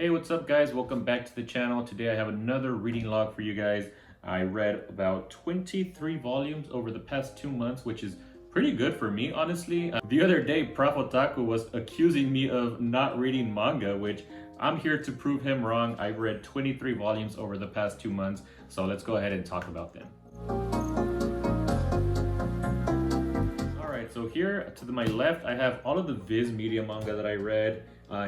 Hey, what's up guys? Welcome back to the channel. Today I have another reading log for you guys. I read about 23 volumes over the past 2 months, which is pretty good for me, honestly. The other day, Prof Otaku was accusing me of not reading manga, which I'm here to prove him wrong. I've read 23 volumes over the past 2 months, so let's go ahead and talk about them. Alright, so here to my left, I have all of the Viz Media manga that I read.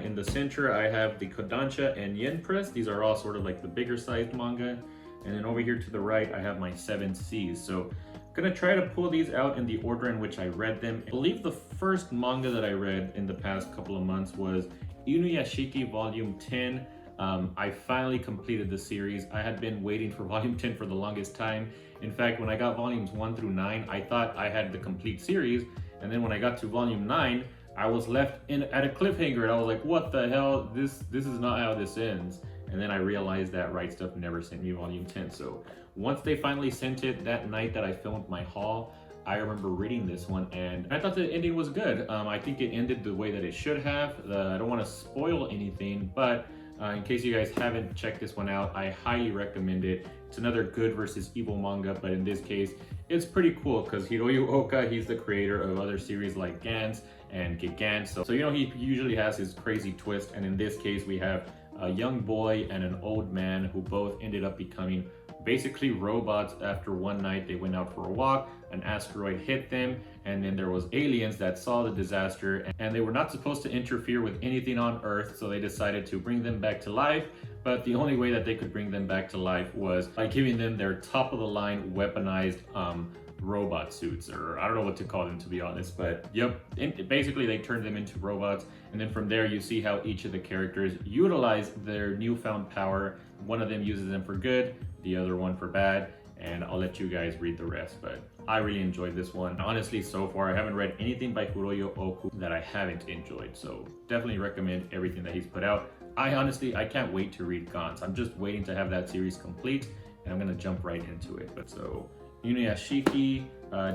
In the center, I have the Kodansha and Yen Press. These are all sort of like the bigger sized manga. And then over here to the right, I have my 7 C's. So I'm gonna try to pull these out in the order in which I read them. I believe the first manga that I read in the past couple of months was Inuyashiki Volume 10. I finally completed the series. I had been waiting for Volume 10 for the longest time. In fact, when I got Volumes 1 through 9, I thought I had the complete series. And then when I got to Volume 9, I was left at a cliffhanger and I was like, what the hell? This is not how this ends. And then I realized that Right Stuff never sent me Volume 10. So once they finally sent it that night that I filmed my haul, I remember reading this one and I thought the ending was good. I think it ended the way that it should have. I don't want to spoil anything, but in case you guys haven't checked this one out, I highly recommend it. It's another good versus evil manga, but in this case, it's pretty cool because Hiroyu Oka, he's the creator of other series like Gantz and Gigant. So you know, he usually has his crazy twist, and in this case, we have a young boy and an old man who both ended up becoming basically robots after one night they went out for a walk, an asteroid hit them, and then there was aliens that saw the disaster and they were not supposed to interfere with anything on Earth, so they decided to bring them back to life. But the only way that they could bring them back to life was by giving them their top of the line weaponized robot suits, or I don't know what to call them, to be honest, but yep, basically they turned them into robots. And then from there you see how each of the characters utilize their newfound power. One of them uses them for good, the other one for bad, and I'll let you guys read the rest. But I really enjoyed this one. Honestly, so far I haven't read anything by Hiroyu Oku that I haven't enjoyed, so definitely recommend everything that he's put out. I can't wait to read Gantz. I'm just waiting to have that series complete and I'm gonna jump right into it. But so Inuyashiki,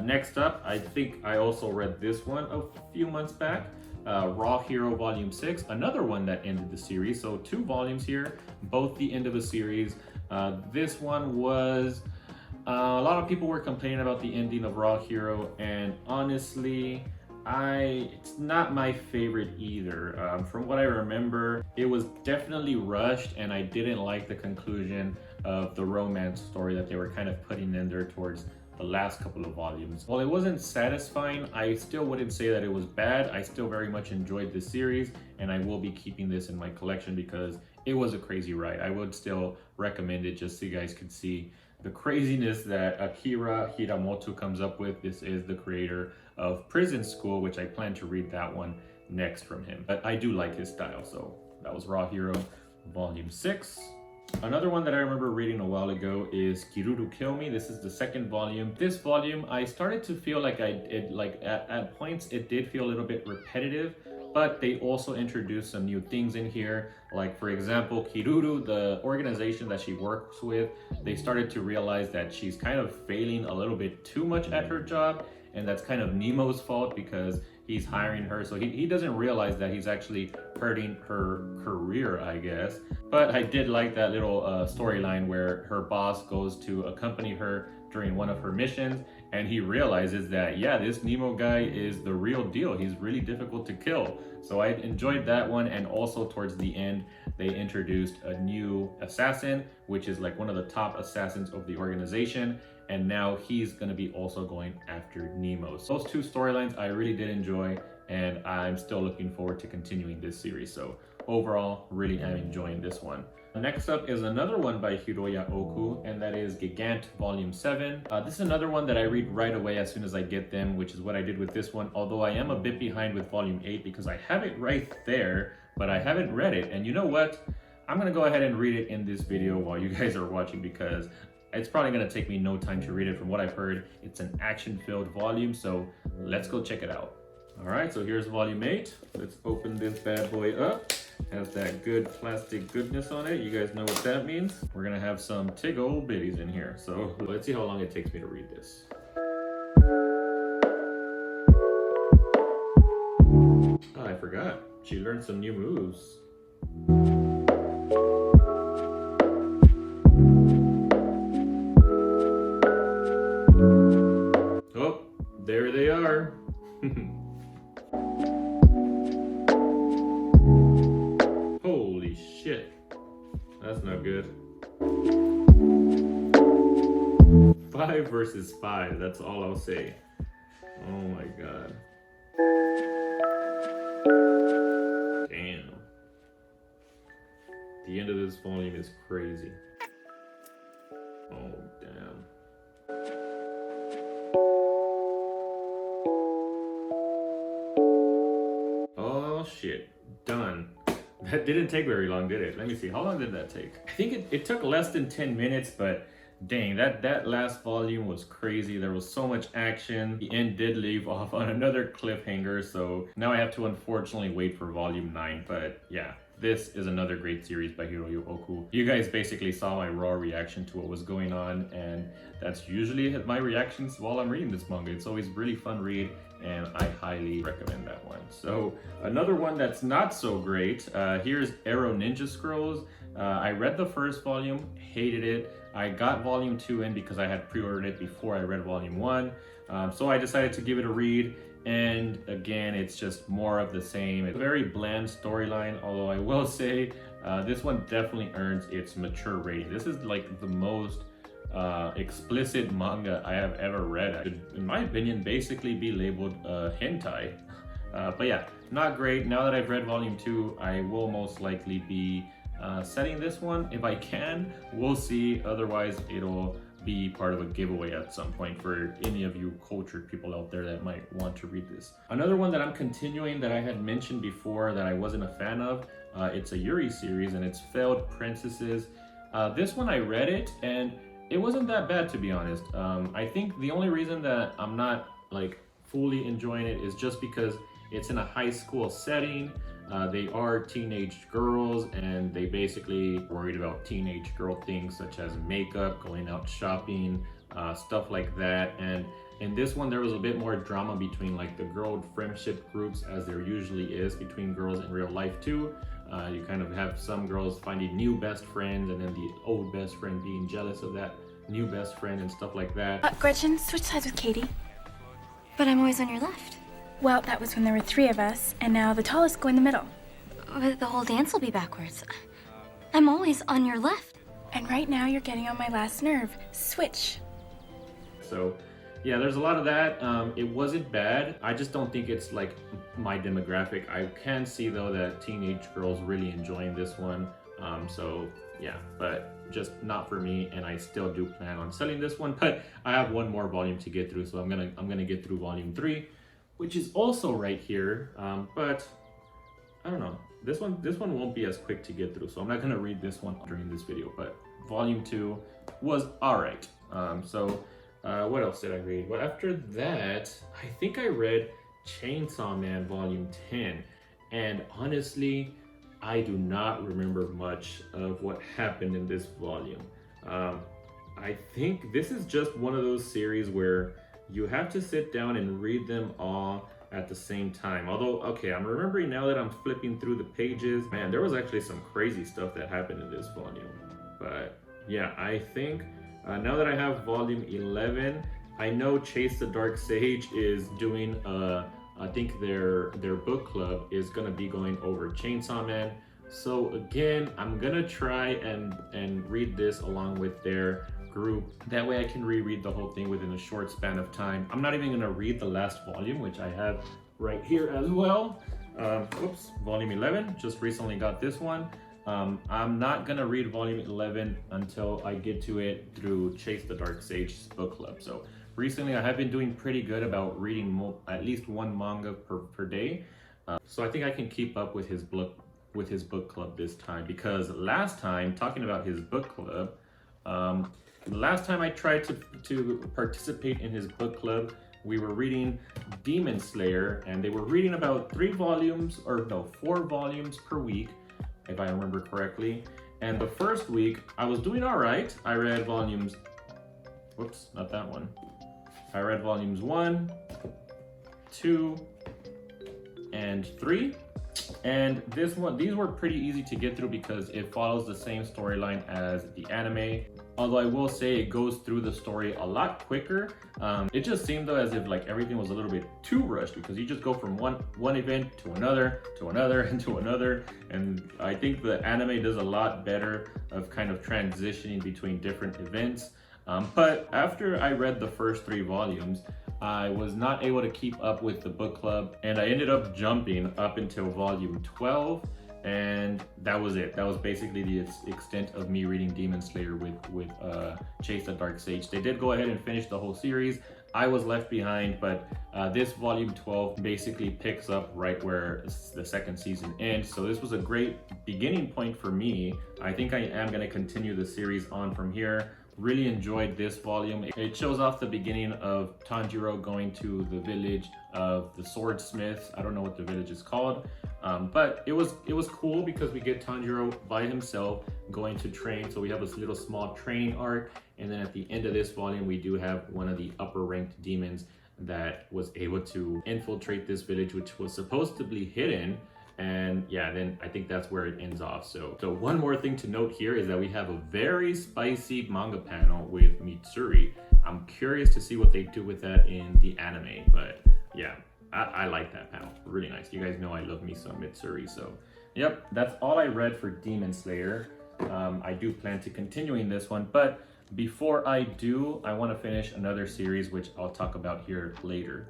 next up, I think I also read this one a few months back. Raw Hero Volume 6, another one that ended the series. So 2 volumes here, both the end of a series. This one was, a lot of people were complaining about the ending of Raw Hero, and honestly, it's not my favorite either. From what I remember, it was definitely rushed and I didn't like the conclusion of the romance story that they were kind of putting in there towards the last couple of volumes. While it wasn't satisfying, I still wouldn't say that it was bad. I still very much enjoyed this series and I will be keeping this in my collection because it was a crazy ride. I would still recommend it just so you guys could see the craziness that Akira Hiramoto comes up with. This is the creator of Prison School, which I plan to read that one next from him. But I do like his style, so that was Raw Hero Volume 6. Another one that I remember reading a while ago is Kiruru Kill Me. This is the 2nd volume. This volume, I started to feel like at points it did feel a little bit repetitive, but they also introduced some new things in here. Like for example, Kiruru, the organization that she works with, they started to realize that she's kind of failing a little bit too much at her job, and that's kind of Nemo's fault because he's hiring her. So he doesn't realize that he's actually hurting her career, I guess. But I did like that little storyline where her boss goes to accompany her during one of her missions, and he realizes that, yeah, this Nemo guy is the real deal. He's really difficult to kill. So I enjoyed that one. And also towards the end, they introduced a new assassin, which is like one of the top assassins of the organization. And now he's gonna be also going after Nemo. So those 2 storylines I really did enjoy, and I'm still looking forward to continuing this series. So overall, really am enjoying this one. Next up is another one by Hiroya Oku, and that is Gigant Volume 7. This is another one that I read right away as soon as I get them, which is what I did with this one, although I am a bit behind with Volume 8 because I have it right there, but I haven't read it. And you know what? I'm gonna go ahead and read it in this video while you guys are watching because it's probably gonna take me no time to read it. From what I've heard, it's an action-filled volume, so let's go check it out. All right, so here's Volume 8. Let's open this bad boy up. Has that good plastic goodness on it. You guys know what that means. We're gonna have some tig old bitties in here. So let's see how long it takes me to read this. Oh, I forgot. She learned some new moves. That's not good. 5 versus 5, that's all I'll say. Oh my god. Damn. The end of this volume is crazy. Oh, damn. Oh shit, done. That didn't take very long, did it? Let me see, how long did that take? I think it took less than 10 minutes, but dang, that last volume was crazy. There was so much action. The end did leave off on another cliffhanger, so now I have to unfortunately wait for volume 9, but yeah. This is another great series by Hiroyo Oku. You guys basically saw my raw reaction to what was going on, and that's usually my reactions while I'm reading this manga. It's always really fun read, and I highly recommend that one. So another one that's not so great, here's Ero Ninja Scrolls. I read the first volume, hated it. I got volume 2 in because I had pre-ordered it before I read volume 1. So I decided to give it a read. And again, it's just more of the same. It's a very bland storyline, although I will say this one definitely earns its mature rating. This is like the most explicit manga I have ever read. It could, in my opinion, basically be labeled hentai. But yeah, not great. Now that I've read volume 2, I will most likely be setting this one if I can. We'll see. Otherwise, it'll be part of a giveaway at some point for any of you cultured people out there that might want to read this. Another one that I'm continuing that I had mentioned before that I wasn't a fan of, it's a Yuri series, and it's Failed Princesses. This one I read it and it wasn't that bad, to be honest. I think the only reason that I'm not like fully enjoying it is just because it's in a high school setting. They are teenage girls, and they basically worried about teenage girl things such as makeup, going out shopping, stuff like that. And in this one, there was a bit more drama between like the girl friendship groups, as there usually is between girls in real life too. You kind of have some girls finding new best friends, and then the old best friend being jealous of that new best friend and stuff like that. Gretchen, switch sides with Katie. But I'm always on your left. Well, that was when there were 3 of us, and now the tallest go in the middle. But the whole dance will be backwards. I'm always on your left. And right now you're getting on my last nerve. Switch. So yeah, there's a lot of that. It wasn't bad. I just don't think it's like my demographic. I can see though that teenage girls really enjoying this one. So yeah, but just not for me, and I still do plan on selling this one, but I have one more volume to get through, so I'm gonna get through volume 3, which is also right here, but I don't know. This one won't be as quick to get through, so I'm not gonna read this one during this video. But volume 2 was all right. What else did I read? Well, after that, I think I read Chainsaw Man volume 10, and honestly, I do not remember much of what happened in this volume. I think this is just one of those series where you have to sit down and read them all at the same time. Although, okay, I'm remembering now that I'm flipping through the pages, man, there was actually some crazy stuff that happened in this volume. But yeah, I think now that I have volume 11, I know Chase the Dark Sage is doing I think their book club is gonna be going over Chainsaw Man. So again, I'm gonna try and read this along with their group. That way I can reread the whole thing within a short span of time. I'm not even gonna read the last volume, which I have right here as well. Whoops, volume 11, just recently got this one. I'm not gonna read volume 11 until I get to it through Chase the Dark Sage's book club. So recently I have been doing pretty good about reading at least one manga per day. So I think I can keep up with his book club this time, because last time, talking about his book club, the last time I tried to participate in his book club, we were reading Demon Slayer, and they were reading about 4 volumes per week, if I remember correctly. And the first week, I was doing all right. I read volumes, whoops, not that one. I read volumes 1, 2, and 3. And these were pretty easy to get through because it follows the same storyline as the anime. Although I will say it goes through the story a lot quicker. It just seemed though as if like everything was a little bit too rushed because you just go from one event to another, and to another. And I think the anime does a lot better of kind of transitioning between different events. But after I read the first 3 volumes, I was not able to keep up with the book club, and I ended up jumping up until volume 12, and that was it. That was basically the extent of me reading Demon Slayer with Chase the Dark Sage. They did go ahead and finish the whole series. I was left behind, but this volume 12 basically picks up right where the second season ends. So this was a great beginning point for me. I think I am going to continue the series on from here. Really enjoyed this volume. It shows off the beginning of Tanjiro going to the village of the swordsmiths. I don't know what the village is called, but it was cool because we get Tanjiro by himself going to train. So we have this little small training arc, and then at the end of this volume, we do have one of the upper ranked demons that was able to infiltrate this village, which was supposed to be hidden. And yeah, then I think that's where it ends off. So one more thing to note here is that we have a very spicy manga panel with Mitsuri. I'm curious to see what they do with that in the anime, but yeah, I like that panel. Really nice. You guys know I love me some Mitsuri. So yep, that's all I read for Demon Slayer. I do plan to continuing this one, but before I do, I want to finish another series, which I'll talk about here later.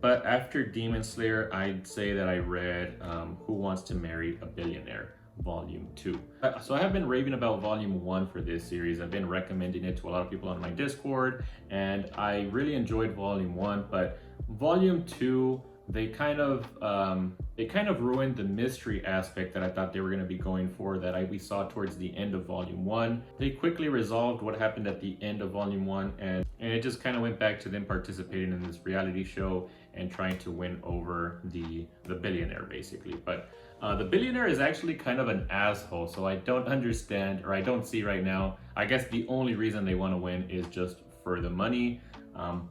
But after Demon Slayer, I'd say that I read Who Wants to Marry a Billionaire, Volume 2. So I have been raving about Volume 1 for this series. I've been recommending it to a lot of people on my Discord, and I really enjoyed Volume 1, but Volume 2, they kind of ruined the mystery aspect that I thought they were going to be going for, that we saw towards the end of Volume 1. They quickly resolved what happened at the end of Volume 1, and it just kind of went back to them participating in this reality show and trying to win over the billionaire, basically. But the billionaire is actually kind of an asshole, so I don't understand, or I don't see right now. I guess the only reason they want to win is just for the money.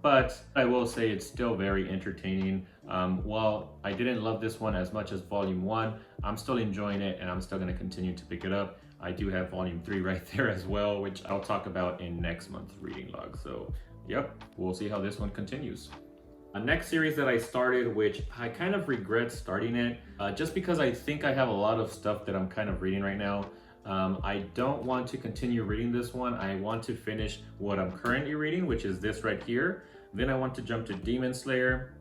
But I will say it's still very entertaining. While I didn't love this one as much as Volume 1, I'm still enjoying it, and I'm still going to continue to pick it up. I do have Volume 3 right there as well, which I'll talk about in next month's reading log. So yep, we'll see how this one continues. A next series that I started, which I kind of regret starting it, just because I think I have a lot of stuff that I'm kind of reading right now. I don't want to continue reading this one. I want to finish what I'm currently reading, which is this right here. Then I want to jump to Demon Slayer,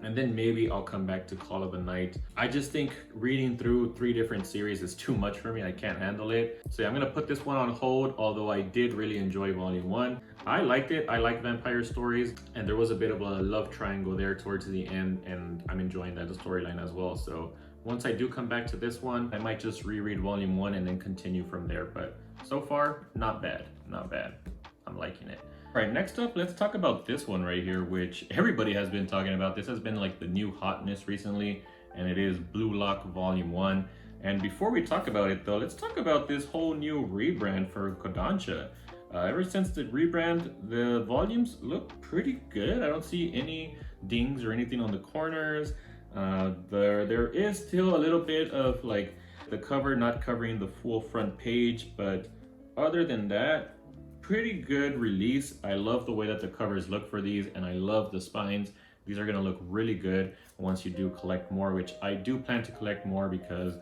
and then maybe I'll come back to Call of the Night. I just think reading through 3 different series is too much for me. I can't handle it. So yeah, I'm gonna put this one on hold, although I did really enjoy Volume 1. I liked it. I like vampire stories, and there was a bit of a love triangle there towards the end, and I'm enjoying that storyline as well. So once I do come back to this one, I might just reread Volume 1 and then continue from there. But so far, not bad, not bad. I'm liking it. All right, next up, let's talk about this one right here, which everybody has been talking about. This has been like the new hotness recently, and it is Blue Lock Volume 1. And before we talk about it though, let's talk about this whole new rebrand for Kodansha. Ever since the rebrand, the volumes look pretty good. I don't see any dings or anything on the corners. There is still a little bit of like the cover not covering the full front page, but other than that, pretty good release. I love the way that the covers look for these, and I love the spines. These are gonna look really good once you do collect more, which I do plan to collect more because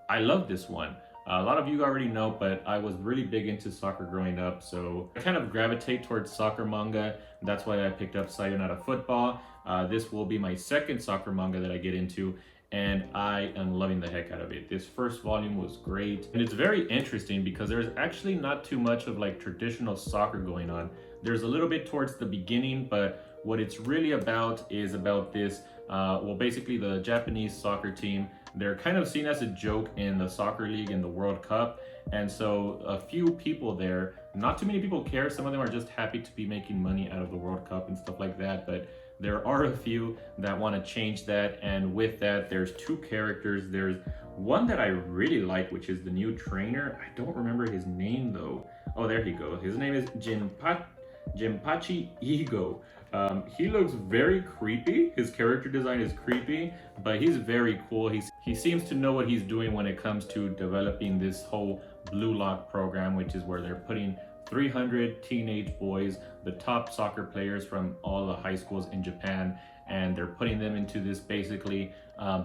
I love this one. A lot of you already know, but I was really big into soccer growing up, so I kind of gravitate towards soccer manga. That's why I picked up Sayonara Football. This will be my second soccer manga that I get into, and I am loving the heck out of it. This first volume was great, and it's very interesting because there's actually not too much of like traditional soccer going on. There's a little bit towards the beginning, but what it's really about is about this, well, basically the Japanese soccer team. They're kind of seen as a joke in the soccer league in the World Cup. And so a few people there, not too many people care. Some of them are just happy to be making money out of the World Cup and stuff like that. But there are a few that want to change that. And with that, there's 2 characters. There's one that I really like, which is the new trainer. I don't remember his name though. Oh, there he goes. His name is Jinpachi Ego. He looks very creepy. His character design is creepy, but he's very cool. He seems to know what he's doing when it comes to developing this whole Blue Lock program, which is where they're putting 300 teenage boys, the top soccer players from all the high schools in Japan, and they're putting them into this basically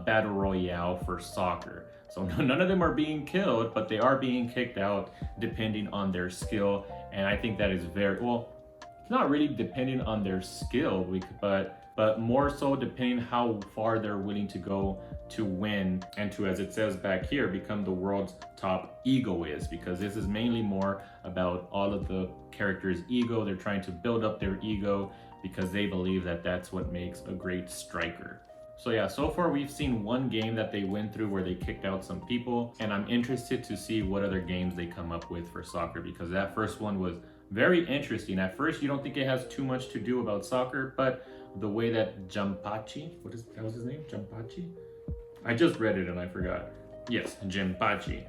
battle royale for soccer. So none of them are being killed, but they are being kicked out depending on their skill. And I think that is very, well, it's not really depending on their skill, but more so depending how far they're willing to go to win and to, as it says back here, become the world's top egoist, because this is mainly more about all of the characters' ego. They're trying to build up their ego because they believe that that's what makes a great striker. So yeah, so far we've seen one game that they went through where they kicked out some people, and I'm interested to see what other games they come up with for soccer, because that first one was very interesting. At first you don't think it has too much to do about soccer, but the way that Jampachi, that was his name? Jampachi? I just read it and I forgot. Yes, Jinpachi.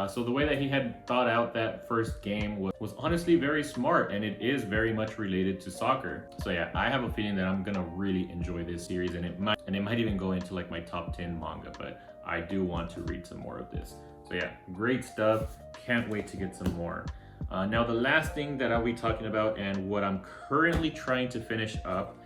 So the way that he had thought out that first game was honestly very smart, and it is very much related to soccer. So yeah, I have a feeling that I'm gonna really enjoy this series, and it might even go into like my top 10 manga, but I do want to read some more of this. So yeah, great stuff. Can't wait to get some more. Now the last thing that I'll be talking about, and what I'm currently trying to finish up,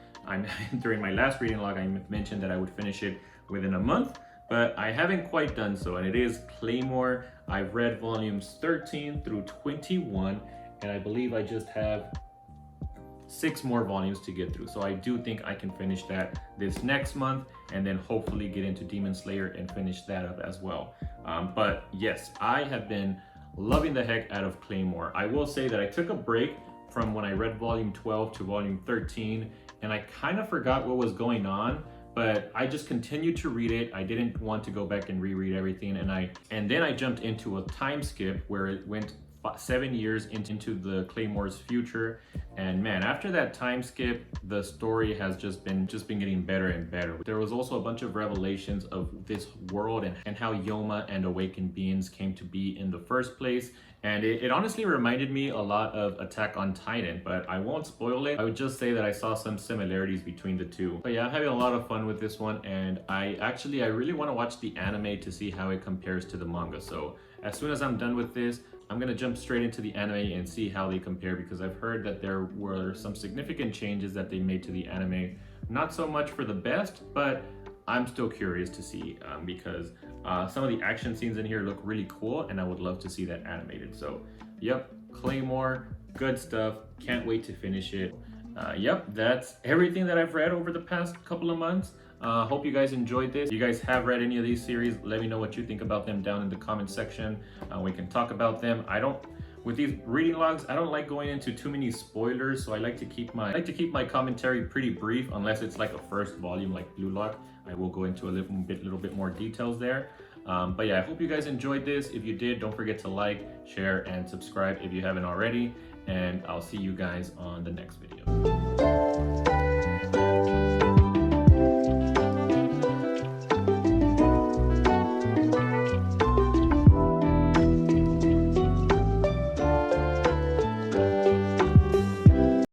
during my last reading log, I mentioned that I would finish it within a month, but I haven't quite done so, and it is Claymore. I've read volumes 13 through 21, and I believe I just have 6 more volumes to get through. So I do think I can finish that this next month, and then hopefully get into Demon Slayer and finish that up as well. But yes, I have been loving the heck out of Claymore. I will say that I took a break from when I read volume 12 to volume 13, and I kind of forgot what was going on, but I just continued to read it. I didn't want to go back and reread everything, and then I jumped into a time skip where it went 7 years into the Claymore's future. And man, after that time skip, the story has just been getting better and better. There was also a bunch of revelations of this world and how Yoma and awakened beings came to be in the first place. And it honestly reminded me a lot of Attack on Titan, but I won't spoil it. I would just say that I saw some similarities between the two. But yeah, I'm having a lot of fun with this one, and I really want to watch the anime to see how it compares to the manga. So as soon as I'm done with this, I'm gonna jump straight into the anime and see how they compare, because I've heard that there were some significant changes that they made to the anime. Not so much for the best, but I'm still curious to see, because some of the action scenes in here look really cool, and I would love to see that animated. So yep, Claymore, good stuff. Can't wait to finish it. Yep, that's everything that I've read over the past couple of months. Hope you guys enjoyed this. If you guys have read any of these series, let me know what you think about them down in the comment section. We can talk about them. With these reading logs, I don't like going into too many spoilers, so I like to keep my commentary pretty brief, unless it's like a first volume like Blue Lock. I will go into a little bit more details there. But yeah, I hope you guys enjoyed this. If you did, don't forget to like, share, and subscribe if you haven't already. And I'll see you guys on the next video.